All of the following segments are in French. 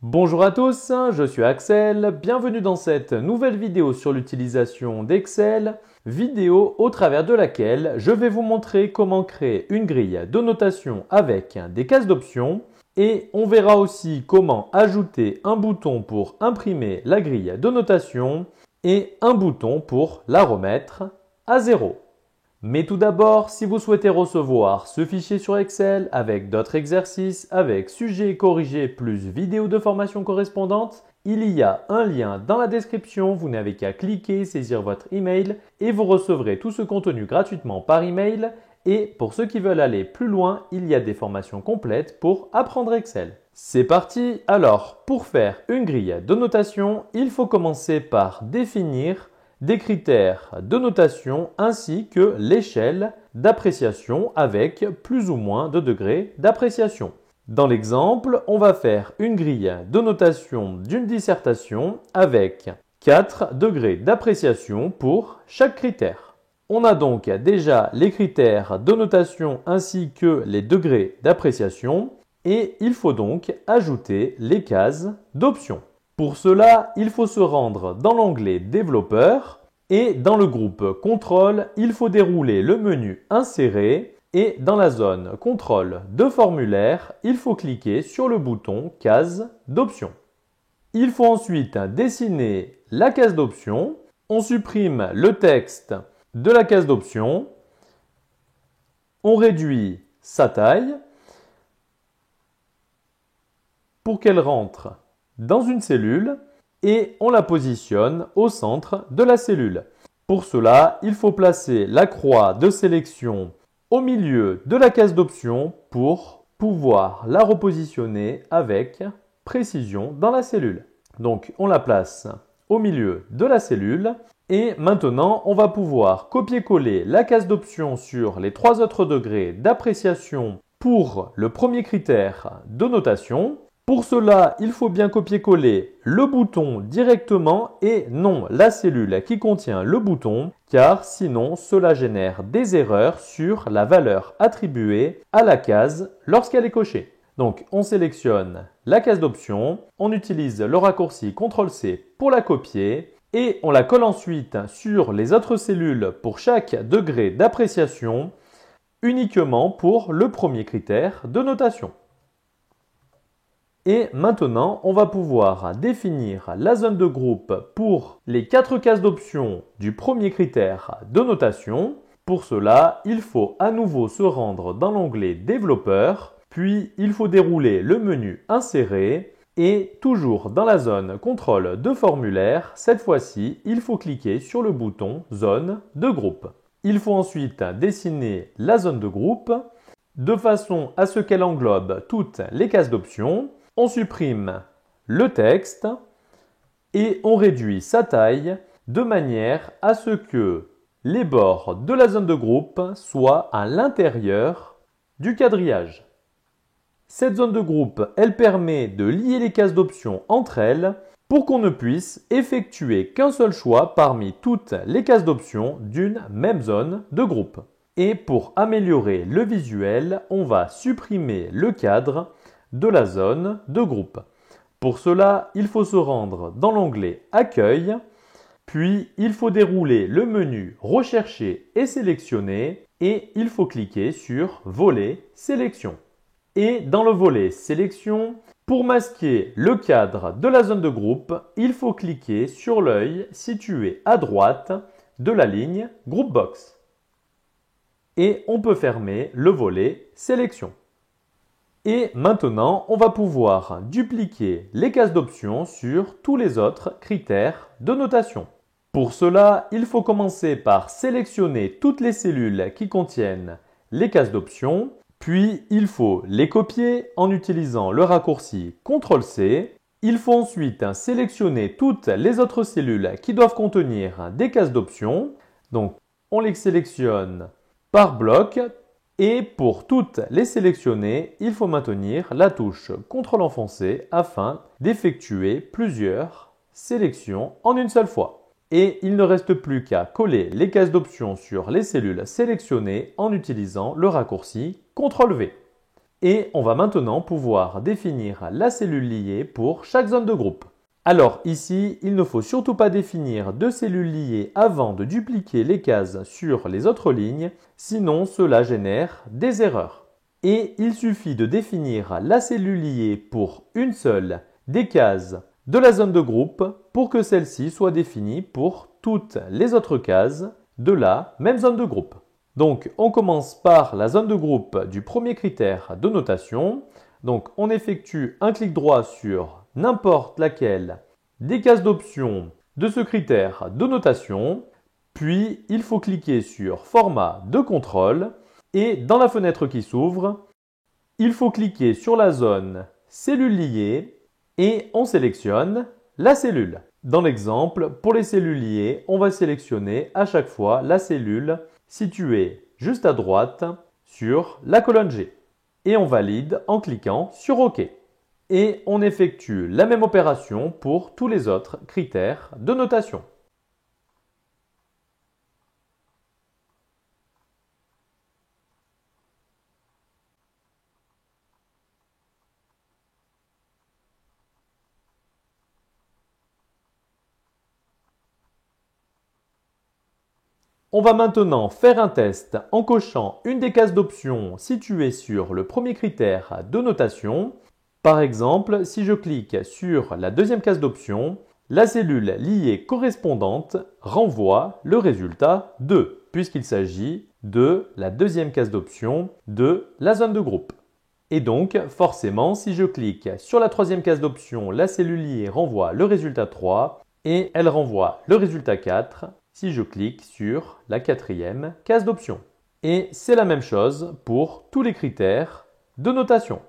Bonjour à tous, je suis Axel, bienvenue dans cette nouvelle vidéo sur l'utilisation d'Excel, vidéo au travers de laquelle je vais vous montrer comment créer une grille de notation avec des cases d'options et on verra aussi comment ajouter un bouton pour imprimer la grille de notation et un bouton pour la remettre à zéro. Mais tout d'abord, si vous souhaitez recevoir ce fichier sur Excel avec d'autres exercices, avec sujets corrigés plus vidéos de formation correspondantes, il y a un lien dans la description, vous n'avez qu'à cliquer, saisir votre email et vous recevrez tout ce contenu gratuitement par email. Et pour ceux qui veulent aller plus loin, il y a des formations complètes pour apprendre Excel. C'est parti! Alors, pour faire une grille de notation, il faut commencer par définir des critères de notation ainsi que l'échelle d'appréciation avec plus ou moins de degrés d'appréciation. Dans l'exemple, on va faire une grille de notation d'une dissertation avec 4 degrés d'appréciation pour chaque critère. On a donc déjà les critères de notation ainsi que les degrés d'appréciation et il faut donc ajouter les cases d'options. Pour cela, il faut se rendre dans l'onglet Développeur et dans le groupe Contrôle, il faut dérouler le menu Insérer et dans la zone Contrôle de formulaire, il faut cliquer sur le bouton Case d'options. Il faut ensuite dessiner la case d'options. On supprime le texte de la case d'options. On réduit sa taille pour qu'elle rentre dans une cellule et on la positionne au centre de la cellule. Pour cela, il faut placer la croix de sélection au milieu de la case d'options pour pouvoir la repositionner avec précision dans la cellule. Donc, on la place au milieu de la cellule et maintenant, on va pouvoir copier-coller la case d'options sur les 3 autres degrés d'appréciation pour le premier critère de notation. Pour cela, il faut bien copier-coller le bouton directement et non la cellule qui contient le bouton, car sinon cela génère des erreurs sur la valeur attribuée à la case lorsqu'elle est cochée. Donc on sélectionne la case d'options, on utilise le raccourci CTRL-C pour la copier et on la colle ensuite sur les autres cellules pour chaque degré d'appréciation, uniquement pour le premier critère de notation. Et maintenant, on va pouvoir définir la zone de groupe pour les 4 cases d'options du premier critère de notation. Pour cela, il faut à nouveau se rendre dans l'onglet Développeur, puis il faut dérouler le menu Insérer et toujours dans la zone Contrôle de formulaire, cette fois-ci, il faut cliquer sur le bouton Zone de groupe. Il faut ensuite dessiner la zone de groupe de façon à ce qu'elle englobe toutes les cases d'options. On supprime le texte et on réduit sa taille de manière à ce que les bords de la zone de groupe soient à l'intérieur du quadrillage. Cette zone de groupe, elle permet de lier les cases d'options entre elles pour qu'on ne puisse effectuer qu'un seul choix parmi toutes les cases d'options d'une même zone de groupe. Et pour améliorer le visuel, on va supprimer le cadre de la zone de groupe. Pour cela, il faut se rendre dans l'onglet Accueil, puis il faut dérouler le menu Rechercher et sélectionner et il faut cliquer sur Volet Sélection. Et dans le volet Sélection, pour masquer le cadre de la zone de groupe, il faut cliquer sur l'œil situé à droite de la ligne Groupbox. Et on peut fermer le volet Sélection. Et maintenant, on va pouvoir dupliquer les cases d'options sur tous les autres critères de notation. Pour cela, il faut commencer par sélectionner toutes les cellules qui contiennent les cases d'options, puis il faut les copier en utilisant le raccourci CTRL-C. Il faut ensuite sélectionner toutes les autres cellules qui doivent contenir des cases d'options. Donc, on les sélectionne par bloc. Et pour toutes les sélectionner, il faut maintenir la touche CTRL enfoncé afin d'effectuer plusieurs sélections en une seule fois. Et il ne reste plus qu'à coller les cases d'options sur les cellules sélectionnées en utilisant le raccourci CTRL-V. Et on va maintenant pouvoir définir la cellule liée pour chaque zone de groupe. Alors ici, il ne faut surtout pas définir de cellules liées avant de dupliquer les cases sur les autres lignes, sinon cela génère des erreurs. Et il suffit de définir la cellule liée pour une seule des cases de la zone de groupe pour que celle-ci soit définie pour toutes les autres cases de la même zone de groupe. Donc on commence par la zone de groupe du premier critère de notation. Donc on effectue un clic droit sur n'importe laquelle des cases d'options de ce critère de notation, puis il faut cliquer sur Format de contrôle et dans la fenêtre qui s'ouvre, il faut cliquer sur la zone Cellules liées et on sélectionne la cellule. Dans l'exemple, pour les cellules liées, on va sélectionner à chaque fois la cellule située juste à droite sur la colonne G. Et on valide en cliquant sur OK. Et on effectue la même opération pour tous les autres critères de notation. On va maintenant faire un test en cochant une des cases d'options situées sur le premier critère de notation. Par exemple, si je clique sur la deuxième case d'option, la cellule liée correspondante renvoie le résultat 2, puisqu'il s'agit de la deuxième case d'option de la zone de groupe. Et donc, forcément, si je clique sur la troisième case d'option, la cellule liée renvoie le résultat 3 et elle renvoie le résultat 4 si je clique sur la quatrième case d'option. Et c'est la même chose pour tous les critères de notation.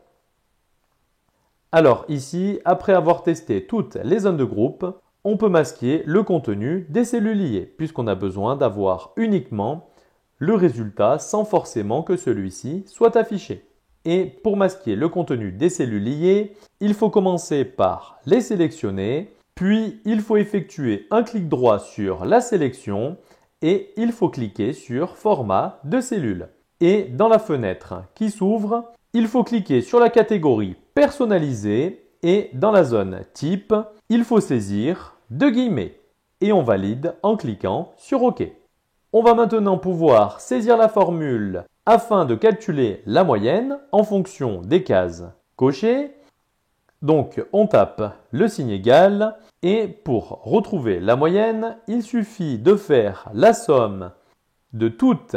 Alors ici, après avoir testé toutes les zones de groupe, on peut masquer le contenu des cellules liées, puisqu'on a besoin d'avoir uniquement le résultat sans forcément que celui-ci soit affiché. Et pour masquer le contenu des cellules liées, il faut commencer par les sélectionner, puis il faut effectuer un clic droit sur la sélection et il faut cliquer sur Format de cellules. Et dans la fenêtre qui s'ouvre, il faut cliquer sur la catégorie Personnaliser et dans la zone Type, il faut saisir deux guillemets et on valide en cliquant sur OK. On va maintenant pouvoir saisir la formule afin de calculer la moyenne en fonction des cases cochées. Donc on tape le signe égal et pour retrouver la moyenne, il suffit de faire la somme de toutes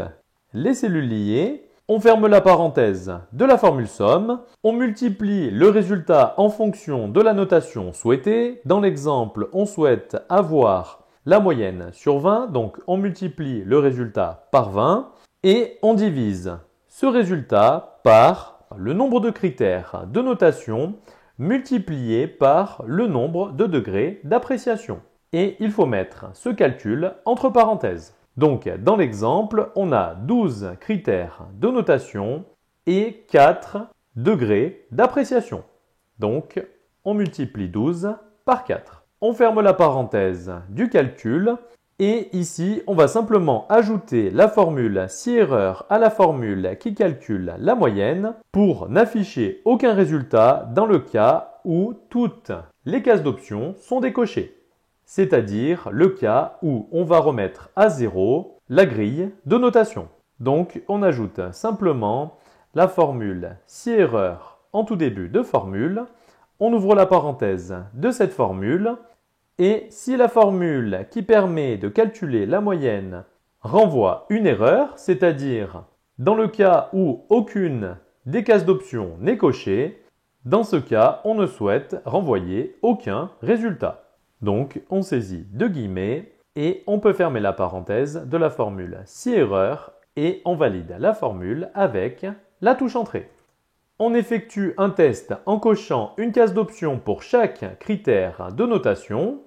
les cellules liées. On ferme la parenthèse de la formule somme, on multiplie le résultat en fonction de la notation souhaitée. Dans l'exemple, on souhaite avoir la moyenne sur 20, donc on multiplie le résultat par 20 et on divise ce résultat par le nombre de critères de notation multiplié par le nombre de degrés d'appréciation. Et il faut mettre ce calcul entre parenthèses. Donc, dans l'exemple, on a 12 critères de notation et 4 degrés d'appréciation. Donc, on multiplie 12 par 4. On ferme la parenthèse du calcul et ici, on va simplement ajouter la formule si erreur à la formule qui calcule la moyenne pour n'afficher aucun résultat dans le cas où toutes les cases d'options sont décochées. C'est-à-dire le cas où on va remettre à 0 la grille de notation. Donc, on ajoute simplement la formule si erreur en tout début de formule. On ouvre la parenthèse de cette formule et si la formule qui permet de calculer la moyenne renvoie une erreur, c'est-à-dire dans le cas où aucune des cases d'options n'est cochée, dans ce cas, on ne souhaite renvoyer aucun résultat. Donc, on saisit deux guillemets et on peut fermer la parenthèse de la formule si erreur et on valide la formule avec la touche entrée. On effectue un test en cochant une case d'option pour chaque critère de notation.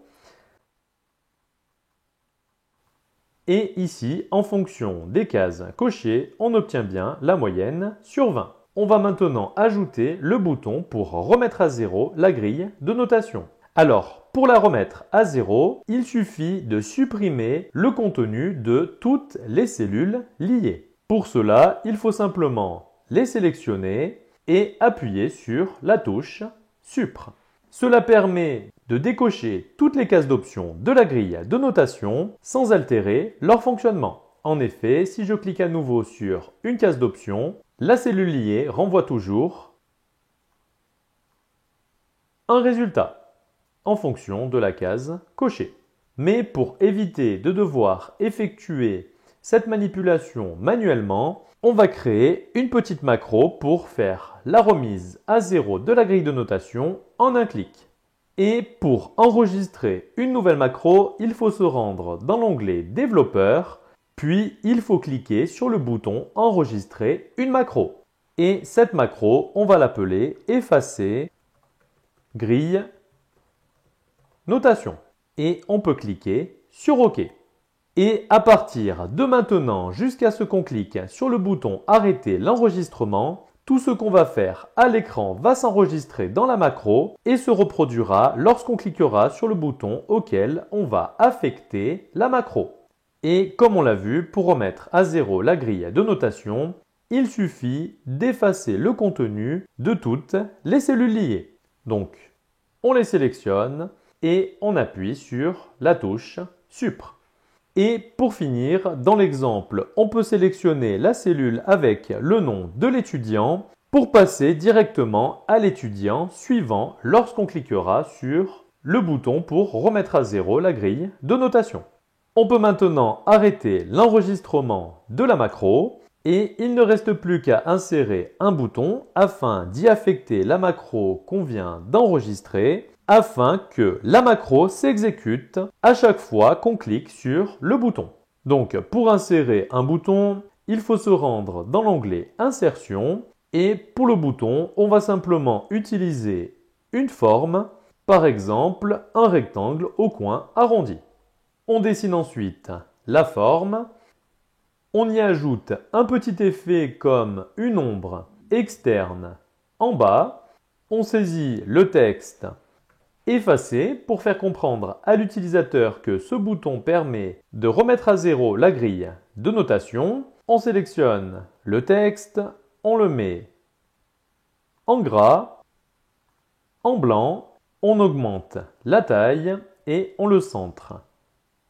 Et ici, en fonction des cases cochées, on obtient bien la moyenne sur 20. On va maintenant ajouter le bouton pour remettre à 0 la grille de notation. Alors, pour la remettre à 0, il suffit de supprimer le contenu de toutes les cellules liées. Pour cela, il faut simplement les sélectionner et appuyez sur la touche Supr. Cela permet de décocher toutes les cases d'options de la grille de notation sans altérer leur fonctionnement. En effet, si je clique à nouveau sur une case d'options, la cellule liée renvoie toujours un résultat en fonction de la case cochée. Mais pour éviter de devoir effectuer cette manipulation manuellement, on va créer une petite macro pour faire la remise à 0 de la grille de notation en un clic. Et pour enregistrer une nouvelle macro, il faut se rendre dans l'onglet Développeur, puis il faut cliquer sur le bouton Enregistrer une macro. Et cette macro, on va l'appeler Effacer grille notation. Et on peut cliquer sur OK. Et à partir de maintenant jusqu'à ce qu'on clique sur le bouton Arrêter l'enregistrement, tout ce qu'on va faire à l'écran va s'enregistrer dans la macro et se reproduira lorsqu'on cliquera sur le bouton auquel on va affecter la macro. Et comme on l'a vu, pour remettre à 0 la grille de notation, il suffit d'effacer le contenu de toutes les cellules liées. Donc, on les sélectionne et on appuie sur la touche Supr. Et pour finir, dans l'exemple, on peut sélectionner la cellule avec le nom de l'étudiant pour passer directement à l'étudiant suivant lorsqu'on cliquera sur le bouton pour remettre à 0 la grille de notation. On peut maintenant arrêter l'enregistrement de la macro et il ne reste plus qu'à insérer un bouton afin d'y affecter la macro qu'on vient d'enregistrer afin que la macro s'exécute à chaque fois qu'on clique sur le bouton. Donc pour insérer un bouton, il faut se rendre dans l'onglet Insertion et pour le bouton, on va simplement utiliser une forme, par exemple un rectangle au coin arrondi. On dessine ensuite la forme, on y ajoute un petit effet comme une ombre externe en bas, on saisit le texte Effacer pour faire comprendre à l'utilisateur que ce bouton permet de remettre à 0 la grille de notation. On sélectionne le texte, on le met en gras, en blanc, on augmente la taille et on le centre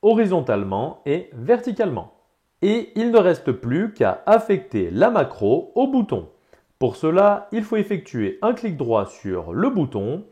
horizontalement et verticalement. Et il ne reste plus qu'à affecter la macro au bouton. Pour cela, il faut effectuer un clic droit sur le bouton,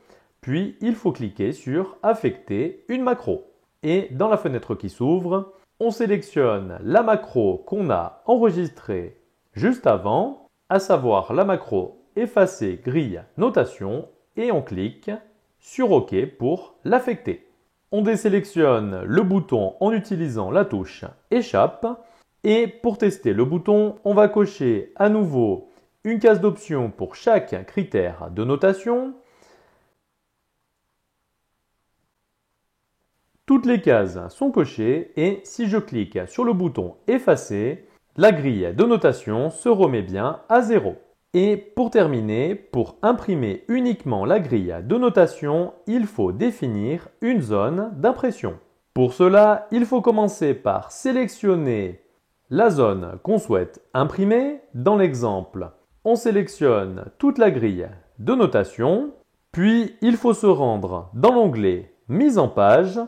puis il faut cliquer sur Affecter une macro. Et dans la fenêtre qui s'ouvre, on sélectionne la macro qu'on a enregistrée juste avant, à savoir la macro Effacer grille notation, et on clique sur OK pour l'affecter. On désélectionne le bouton en utilisant la touche Échappe. Et pour tester le bouton, on va cocher à nouveau une case d'option pour chaque critère de notation. Toutes les cases sont cochées et si je clique sur le bouton Effacer, la grille de notation se remet bien à 0. Et pour terminer, pour imprimer uniquement la grille de notation, il faut définir une zone d'impression. Pour cela, il faut commencer par sélectionner la zone qu'on souhaite imprimer. Dans l'exemple, on sélectionne toute la grille de notation, puis il faut se rendre dans l'onglet Mise en page.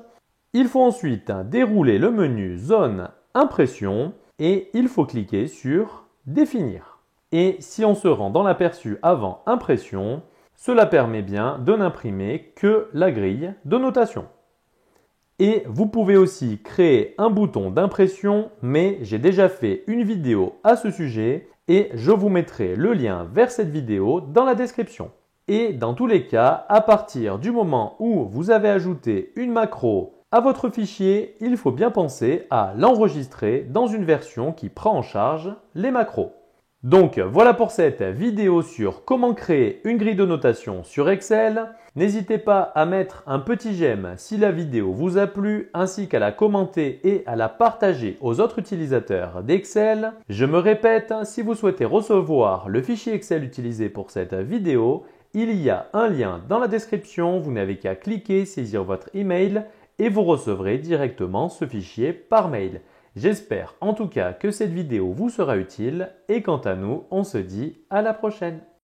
Il faut ensuite dérouler le menu Zone Impression et il faut cliquer sur Définir. Et si on se rend dans l'aperçu avant Impression, cela permet bien de n'imprimer que la grille de notation. Et vous pouvez aussi créer un bouton d'impression, mais j'ai déjà fait une vidéo à ce sujet et je vous mettrai le lien vers cette vidéo dans la description. Et dans tous les cas, à partir du moment où vous avez ajouté une macro à votre fichier, il faut bien penser à l'enregistrer dans une version qui prend en charge les macros. Donc voilà pour cette vidéo sur comment créer une grille de notation sur Excel. N'hésitez pas à mettre un petit j'aime si la vidéo vous a plu, ainsi qu'à la commenter et à la partager aux autres utilisateurs d'Excel. Je me répète, si vous souhaitez recevoir le fichier Excel utilisé pour cette vidéo, il y a un lien dans la description, vous n'avez qu'à cliquer, saisir votre email et vous recevrez directement ce fichier par mail. J'espère en tout cas que cette vidéo vous sera utile et quant à nous, on se dit à la prochaine.